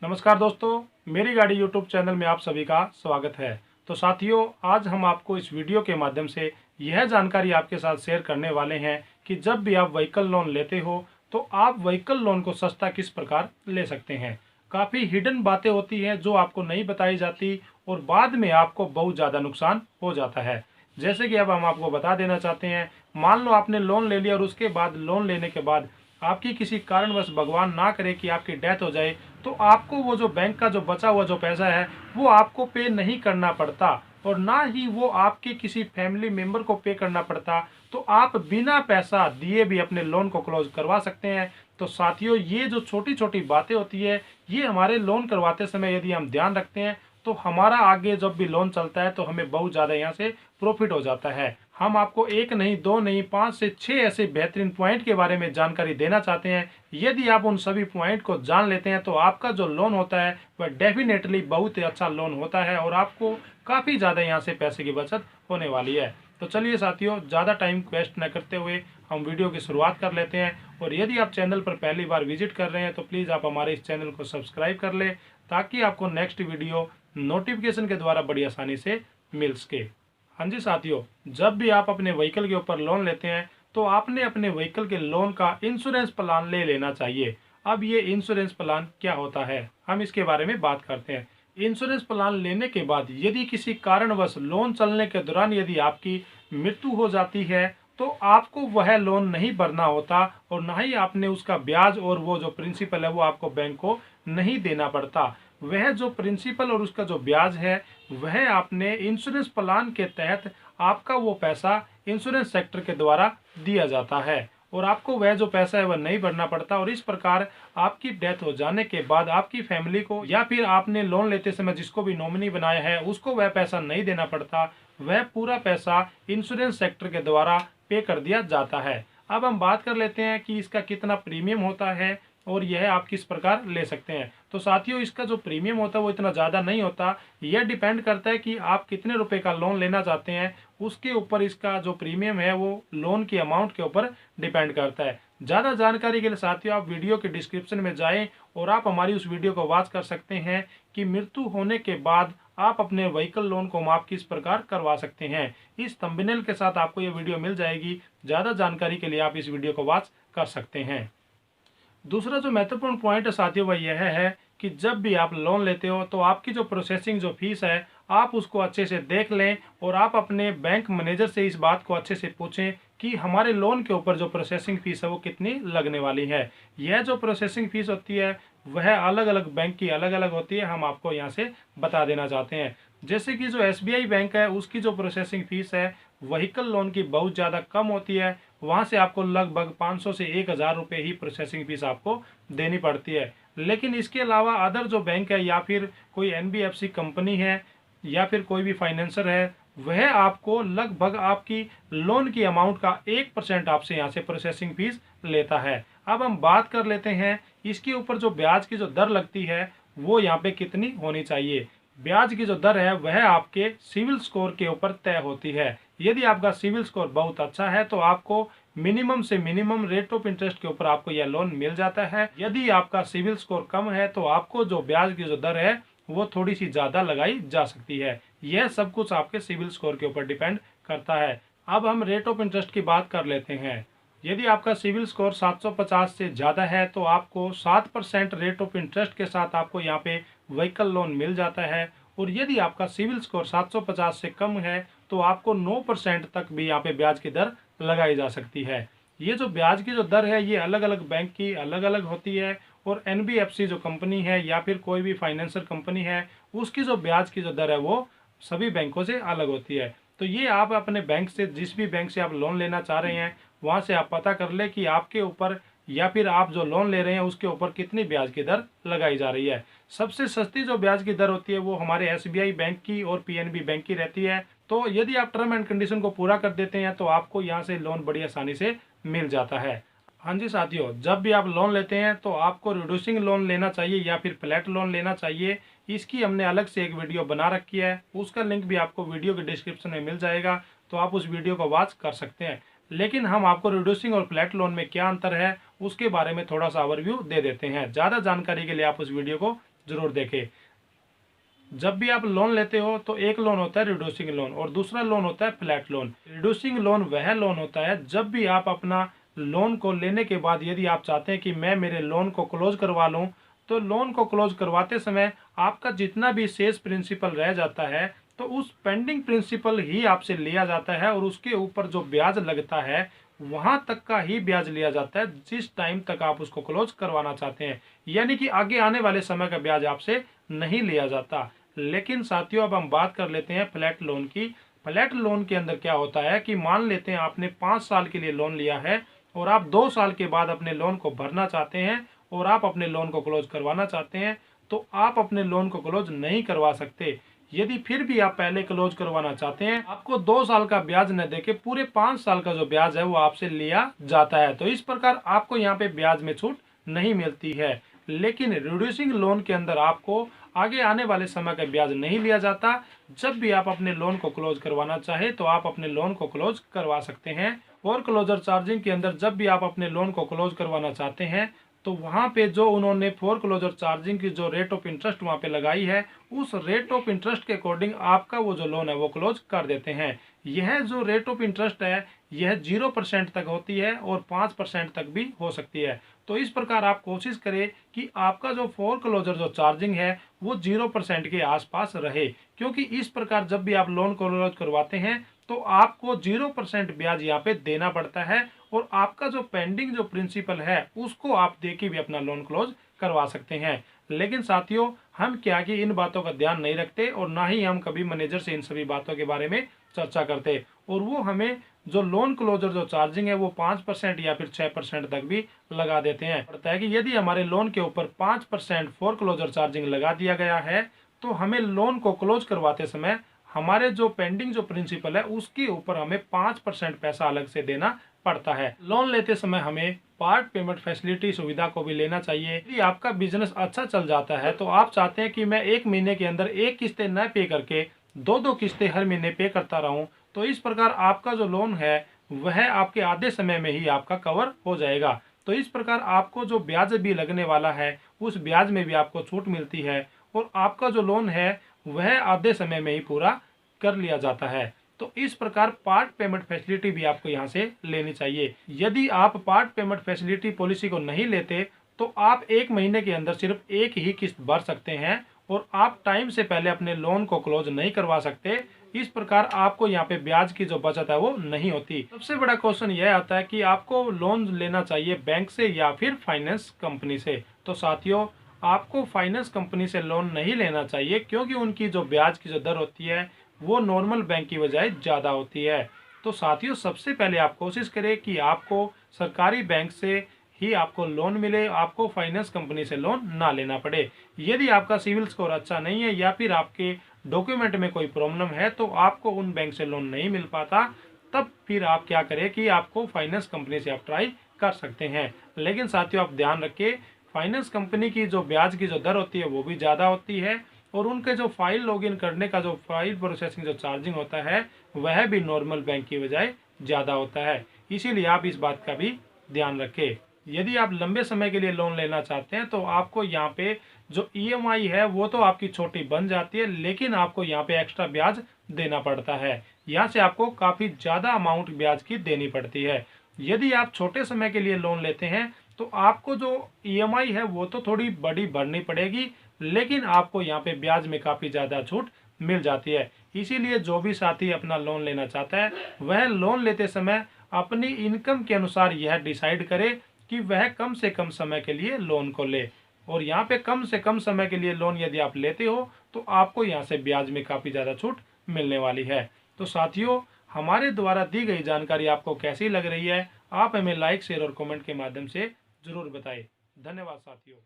नमस्कार दोस्तों, मेरी गाड़ी यूट्यूब चैनल में आप सभी का स्वागत है। तो साथियों, आज हम आपको इस वीडियो के माध्यम से यह जानकारी आपके साथ शेयर करने वाले हैं कि जब भी आप व्हीकल लोन लेते हो तो आप व्हीकल लोन को सस्ता किस प्रकार ले सकते हैं। काफ़ी हिडन बातें होती हैं जो आपको नहीं बताई जाती और बाद में आपको बहुत ज़्यादा नुकसान हो जाता है। जैसे कि अब हम आपको बता देना चाहते हैं, मान लो आपने लोन ले लिया और उसके बाद लोन लेने के बाद आपकी किसी कारणवश भगवान ना करे कि आपकी डेथ हो जाए, तो आपको वो जो बैंक का जो बचा हुआ जो पैसा है वो आपको पे नहीं करना पड़ता और ना ही वो आपके किसी फैमिली मेंबर को पे करना पड़ता। तो आप बिना पैसा दिए भी अपने लोन को क्लोज करवा सकते हैं। तो साथियों, ये जो छोटी छोटी बातें होती है, ये हमारे लोन करवाते समय यदि हम ध्यान रखते हैं तो हमारा आगे जब भी लोन चलता है तो हमें बहुत ज़्यादा यहाँ से प्रॉफिट हो जाता है। हम आपको एक नहीं, दो नहीं, 5 से 6 ऐसे बेहतरीन पॉइंट के बारे में जानकारी देना चाहते हैं। यदि आप उन सभी पॉइंट को जान लेते हैं तो आपका जो लोन होता है वह डेफिनेटली बहुत ही अच्छा लोन होता है और आपको काफ़ी ज़्यादा यहाँ से पैसे की बचत होने वाली है। तो चलिए साथियों, ज़्यादा टाइम वेस्ट न करते हुए हम वीडियो की शुरुआत कर लेते हैं। और यदि आप चैनल पर पहली बार विजिट कर रहे हैं तो प्लीज़ आप हमारे इस चैनल को सब्सक्राइब कर लें ताकि आपको नेक्स्ट वीडियो नोटिफिकेशन के द्वारा बड़ी आसानी से मिल सके। हाँ जी साथियों, जब भी आप अपने व्हीकल के ऊपर लोन लेते हैं तो आपने अपने व्हीकल के लोन का इंश्योरेंस प्लान ले लेना चाहिए। अब ये इंश्योरेंस प्लान क्या होता है, हम इसके बारे में बात करते हैं। इंश्योरेंस प्लान लेने के बाद यदि किसी कारणवश लोन चलने के दौरान यदि आपकी मृत्यु हो जाती है तो आपको वह लोन नहीं भरना होता और ना ही आपने उसका ब्याज और वो जो प्रिंसिपल है वो आपको बैंक को नहीं देना पड़ता। वह जो प्रिंसिपल और उसका जो ब्याज है वह आपने इंश्योरेंस प्लान के तहत आपका वो पैसा इंश्योरेंस सेक्टर के द्वारा दिया जाता है और आपको वह जो पैसा है वह नहीं भरना पड़ता। और इस प्रकार आपकी डेथ हो जाने के बाद आपकी फैमिली को या फिर आपने लोन लेते समय जिसको भी नॉमिनी बनाया है उसको वह पैसा नहीं देना पड़ता। वह पूरा पैसा इंश्योरेंस सेक्टर के द्वारा पे कर दिया जाता है। अब हम बात कर लेते हैं कि इसका कितना प्रीमियम होता है और यह आप किस प्रकार ले सकते हैं। तो साथियों, इसका जो प्रीमियम होता है वो इतना ज़्यादा नहीं होता। यह डिपेंड करता है कि आप कितने रुपए का लोन लेना चाहते हैं, उसके ऊपर इसका जो प्रीमियम है वो लोन की अमाउंट के ऊपर डिपेंड करता है। ज़्यादा जानकारी के लिए साथियों आप वीडियो के डिस्क्रिप्शन में जाएं और आप हमारी उस वीडियो को वॉच कर सकते हैं कि मृत्यु होने के बाद आप अपने व्हीकल लोन को माफ किस प्रकार करवा सकते हैं। इस थंबनेल के साथ आपको ये वीडियो मिल जाएगी। ज़्यादा जानकारी के लिए आप इस वीडियो को वॉच कर सकते हैं। दूसरा जो महत्वपूर्ण पॉइंट है साथियों वह यह है कि जब भी आप लोन लेते हो तो आपकी जो प्रोसेसिंग जो फीस है आप उसको अच्छे से देख लें और आप अपने बैंक मैनेजर से इस बात को अच्छे से पूछें कि हमारे लोन के ऊपर जो प्रोसेसिंग फीस है वो कितनी लगने वाली है। यह जो प्रोसेसिंग फीस होती है वह अलग अलग बैंक की अलग अलग होती है, हम आपको यहाँ से बता देना चाहते हैं। जैसे कि जो SBI बैंक है उसकी जो प्रोसेसिंग फीस है व्हीकल लोन की बहुत ज़्यादा कम होती है। वहाँ से आपको लगभग 500 से 1000 रुपये ही प्रोसेसिंग फीस आपको देनी पड़ती है। लेकिन इसके अलावा अदर जो बैंक है या फिर कोई NBFC कंपनी है या फिर कोई भी फाइनेंसर है वह आपको लगभग आपकी लोन की अमाउंट का 1% आपसे यहाँ से प्रोसेसिंग फीस लेता है। अब हम बात कर लेते हैं इसके ऊपर जो ब्याज की जो दर लगती है वो यहाँ पे कितनी होनी चाहिए। ब्याज की जो दर है वह आपके सिविल स्कोर के ऊपर तय होती है। यदि आपका सिविल स्कोर बहुत अच्छा है तो आपको मिनिमम से मिनिमम रेट ऑफ इंटरेस्ट के ऊपर आपको यह लोन मिल जाता है। यदि आपका सिविल स्कोर कम है तो आपको जो ब्याज की जो दर है वो थोड़ी सी ज़्यादा लगाई जा सकती है। यह सब कुछ आपके सिविल स्कोर के ऊपर डिपेंड करता है। अब हम रेट ऑफ इंटरेस्ट की बात कर लेते हैं। यदि आपका सिविल स्कोर 750 से ज़्यादा है तो आपको 7% रेट ऑफ इंटरेस्ट के साथ आपको यहाँ पे व्हीकल लोन मिल जाता है। और यदि आपका सिविल स्कोर 750 से कम है तो आपको 9% तक भी यहाँ पे ब्याज की दर लगाई जा सकती है। ये जो ब्याज की जो दर है ये अलग अलग बैंक की अलग अलग होती है और NBFC जो कंपनी है या फिर कोई भी फाइनेंशियल कंपनी है उसकी जो ब्याज की जो दर है वो सभी बैंकों से अलग होती है। तो ये आप अपने बैंक से, जिस भी बैंक से आप लोन लेना चाह रहे हैं वहाँ से आप पता कर ले कि आपके ऊपर या फिर आप जो लोन ले रहे हैं उसके ऊपर कितनी ब्याज की दर लगाई जा रही है। सबसे सस्ती जो ब्याज की दर होती है वो हमारे SBI बैंक की और PNB बैंक की रहती है। तो यदि आप टर्म एंड कंडीशन को पूरा कर देते हैं तो आपको यहाँ से लोन बड़ी आसानी से मिल जाता है। हाँ जी साथियों, जब भी आप लोन लेते हैं तो आपको रिड्यूसिंग लोन लेना चाहिए या फिर फ्लैट लोन लेना चाहिए। इसकी हमने अलग से एक वीडियो बना रखी है, उसका लिंक भी आपको वीडियो के डिस्क्रिप्शन में मिल जाएगा, तो आप उस वीडियो को वॉच कर सकते हैं। लेकिन हम आपको रिड्यूसिंग और फ्लैट लोन में क्या अंतर है उसके बारे में थोड़ा सा ओवरव्यू दे देते हैं। ज़्यादा जानकारी के लिए आप उस वीडियो को जरूर देखें। जब भी आप लोन लेते हो तो एक लोन होता है रिड्यूसिंग लोन और दूसरा लोन होता है फ्लैट लोन। रिड्यूसिंग लोन वह लोन होता है जब भी आप अपना लोन को लेने के बाद यदि आप चाहते हैं कि मैं मेरे लोन को क्लोज करवा लूं, तो लोन को क्लोज करवाते समय आपका जितना भी शेष प्रिंसिपल रह जाता है तो उस पेंडिंग प्रिंसिपल ही आपसे लिया जाता है और उसके ऊपर जो ब्याज लगता है वहां तक का ही ब्याज लिया जाता है जिस टाइम तक आप उसको क्लोज करवाना चाहते हैं। यानी कि आगे आने वाले समय का ब्याज आपसे नहीं लिया जाता। लेकिन साथियों, अब हम बात कर लेते हैं फ्लैट लोन की। फ्लैट लोन के अंदर क्या होता है कि मान लेते हैं आपने 5 साल के लिए लोन लिया है और आप 2 साल के बाद अपने लोन को भरना चाहते हैं और आप अपने लोन को क्लोज करवाना चाहते हैं, तो आप अपने लोन को क्लोज नहीं करवा सकते। यदि फिर भी आप पहले क्लोज करवाना चाहते हैं, आपको 2 साल का ब्याज न देके पूरे 5 साल का जो ब्याज है वो आपसे लिया जाता है। तो इस प्रकार आपको यहाँ पे ब्याज में छूट नहीं मिलती है। लेकिन रिड्यूसिंग लोन के अंदर आपको आगे आने वाले समय का ब्याज नहीं लिया जाता। जब भी आप अपने लोन को क्लोज करवाना चाहे तो आप अपने लोन को क्लोज करवा सकते हैं। और क्लोजर चार्जिंग के अंदर जब भी आप अपने लोन को क्लोज करवाना चाहते हैं तो वहां पे जो उन्होंने फोर क्लोजर चार्जिंग की जो रेट ऑफ इंटरेस्ट वहां पे लगाई है, उस रेट ऑफ इंटरेस्ट के अकॉर्डिंग आपका वो जो लोन है वो क्लोज कर देते हैं। यह जो रेट ऑफ इंटरेस्ट है यह 0% तक होती है और 5% तक भी हो सकती है। तो इस प्रकार आप कोशिश करें कि आपका जो फोर क्लोजर जो चार्जिंग है वो 0% के आसपास रहे, क्योंकि इस प्रकार जब भी आप लोन क्लोज करवाते हैं तो आपको 0% ब्याज यहाँ पे देना पड़ता है और आपका जो पेंडिंग जो प्रिंसिपल है उसको आप देके भी अपना लोन क्लोज करवा सकते हैं। लेकिन साथियों, हम क्या कि इन बातों का ध्यान नहीं रखते और ना ही हम कभी मैनेजर से इन सभी बातों के बारे में चर्चा करते, और वो हमें जो लोन क्लोजर जो चार्जिंग है वो 5% या फिर 6% तक भी लगा देते हैं। पड़ता है कि यदि हमारे लोन के ऊपर 5% फोर क्लोजर चार्जिंग लगा दिया गया है तो हमें लोन को क्लोज करवाते समय हमारे जो पेंडिंग जो प्रिंसिपल है उसके ऊपर हमें 5% पैसा अलग से देना पड़ता है। लोन लेते समय हमें पार्ट पेमेंट फैसिलिटी सुविधा को भी लेना चाहिए। यदि आपका बिजनेस अच्छा चल जाता है तो आप चाहते हैं कि मैं 1 महीने के अंदर 1 किस्तें न पे करके 2-2 किस्तें हर महीने पे करता रहूं, तो इस प्रकार आपका जो लोन है वह आपके आधे समय में ही आपका कवर हो जाएगा। तो इस प्रकार आपको जो ब्याज भी लगने वाला है उस ब्याज में भी आपको छूट मिलती है और आपका जो लोन है वह आधे समय में ही पूरा कर लिया जाता है। तो इस प्रकार पार्ट पेमेंट फैसिलिटी भी आपको यहाँ से लेनी चाहिए। यदि आप पार्ट पेमेंट फैसिलिटी पॉलिसी को नहीं लेते तो आप 1 महीने के अंदर सिर्फ 1 ही किस्त भर सकते हैं और आप टाइम से पहले अपने लोन को क्लोज नहीं करवा सकते। इस प्रकार आपको यहाँ पे ब्याज की जो बचत है वो नहीं होती। सबसे बड़ा क्वेश्चन यह आता है कि आपको लोन लेना चाहिए बैंक से या फिर फाइनेंस कंपनी से। तो साथियों, आपको फाइनेंस कंपनी से लोन नहीं लेना चाहिए क्योंकि उनकी जो ब्याज की जो दर होती है वो नॉर्मल बैंक की बजाय ज़्यादा होती है। तो साथियों, सबसे पहले आप कोशिश करें कि आपको सरकारी बैंक से ही आपको लोन मिले, आपको फाइनेंस कंपनी से लोन ना लेना पड़े। यदि आपका सिविल स्कोर अच्छा नहीं है या फिर आपके डॉक्यूमेंट में कोई प्रॉब्लम है तो आपको उन बैंक से लोन नहीं मिल पाता, तब फिर आप क्या करें कि आपको फाइनेंस कंपनी से आप ट्राई कर सकते हैं। लेकिन साथियों, आप ध्यान रखिए, फाइनेंस कंपनी की जो ब्याज की जो दर होती है वो भी ज़्यादा होती है और उनके जो फाइल लॉगिन करने का जो फाइल प्रोसेसिंग जो चार्जिंग होता है वह भी नॉर्मल बैंक की बजाय ज़्यादा होता है। इसीलिए आप इस बात का भी ध्यान रखें। यदि आप लंबे समय के लिए लोन लेना चाहते हैं तो आपको यहाँ पे जो ईएमआई है वो तो आपकी छोटी बन जाती है, लेकिन आपको यहाँ पे एक्स्ट्रा ब्याज देना पड़ता है। यहाँ से आपको काफ़ी ज़्यादा अमाउंट ब्याज की देनी पड़ती है। यदि आप छोटे समय के लिए लोन लेते हैं तो आपको जो ईएमआई है वो तो थोड़ी बड़ी भरनी पड़ेगी, लेकिन आपको यहाँ पे ब्याज में काफ़ी ज़्यादा छूट मिल जाती है। इसीलिए जो भी साथी अपना लोन लेना चाहता है वह लोन लेते समय अपनी इनकम के अनुसार यह डिसाइड करे कि वह कम से कम समय के लिए लोन को ले। और यहाँ पे कम से कम समय के लिए लोन यदि आप लेते हो तो आपको यहाँ से ब्याज में काफ़ी ज़्यादा छूट मिलने वाली है। तो साथियों, हमारे द्वारा दी गई जानकारी आपको कैसी लग रही है, आप हमें लाइक, शेयर और कमेंट के माध्यम से ज़रूर बताएं। धन्यवाद साथियों।